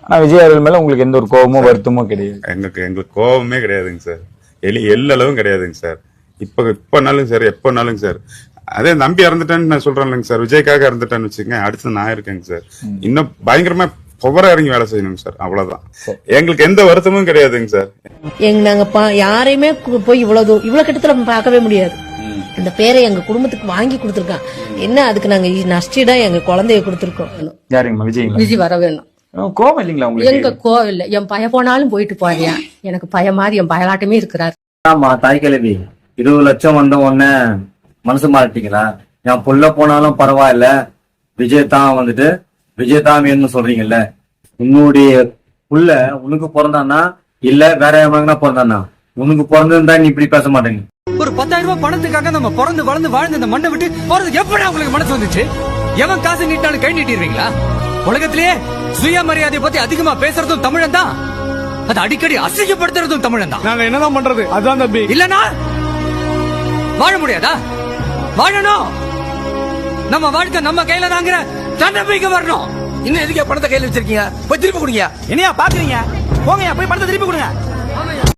ஆனா விஜய் அவர்கள் மேல உங்களுக்கு எந்த ஒரு கோபமோ வருத்தமோ கிடையாது? எங்களுக்கு கோபமே கிடையாதுங்க சார். எல்லளவும் கிடையாதுங்க சார். இப்பனாலும் சார், எப்பனாலும் சார். அதே நம்பி இறந்துட்டேன்னு நான் சொல்றேன்லங்க சார். விஜய்க்காக இறந்துட்டேன்னு வச்சுக்கோங்க, அடுத்து நான் இருக்கேங்க சார். இன்னும் பயங்கரமா பொவரா இறங்கி வேலை செய்யணுங்க சார். அவ்வளவுதான். எங்களுக்கு எந்த வருத்தமும் கிடையாதுங்க சார். நாங்க யாரையுமே போய் இவ்வளவு கிட்டத்துல பார்க்கவே முடியாது. அந்த பேரை எங்க குடும்பத்துக்கு வாங்கி கொடுத்துருக்கான். என்ன அதுக்கு நாங்க நஷ்டா எங்க குழந்தைய கொடுத்துருக்கோம். யாருங்கம்மா? விஜய் வர வேணும். கோவம் இல்லைங்களா உங்களுக்கு? எங்க கோவம் இல்ல. என் பையன் போனாலும் போயிட்டு போறியா, எனக்கு பையன் மாதிரி என் பயலாட்டமே இருக்கிறாரு. ஆமா, தாய் கிழவி 20 லட்சம் வந்த உடனே மனசு மாறிட்டீங்களா? என் புள்ள போனாலும் பரவாயில்ல, விஜய் தான் வந்துட்டு விஜய் தான் வேணும்னு சொல்றீங்கல்ல. உன்னுடைய புள்ள உனக்கு பிறந்தானா இல்ல வேற எவனா பிறந்தானா? உனக்கு பிறந்திருந்தா நீ இப்படி பேச மாட்டேங்க. ஒரு 10,000 ரூபாய் பணத்துக்காக நம்ம பிறந்து வளர்ந்து வாழ்ந்து இந்த மண்ணை விட்டு போறதுக்கு எப்படி உங்களுக்கு மனசு வந்துச்சு? எவன் காசு நீட்டாலும் கை நீட்டிடுவீங்களா? உலகத்திலேயே சுயமரியாதையை பத்தி அதிகமா பேசுறதும் தமிழன் தான். அது அடிக்கடி அசிங்கப்படுத்துறதும் தமிழன் தான். நாங்க என்னதான் பண்றது? அதான் தம்பி. இல்லனா வாழ முடியாதா? வாழணும். நம்ம வாழ்க்கை நம்ம கையில தாங்கிற தன்னம்பிக்கை வரணும். இன்னும் எதுக்கே பணத்தை கையில வச்சிருக்கீங்க? போய் திருப்பி கொடுங்க. என்னையா பாக்குறீங்க? போங்க, போய் பணத்தை திருப்பி கொடுங்க.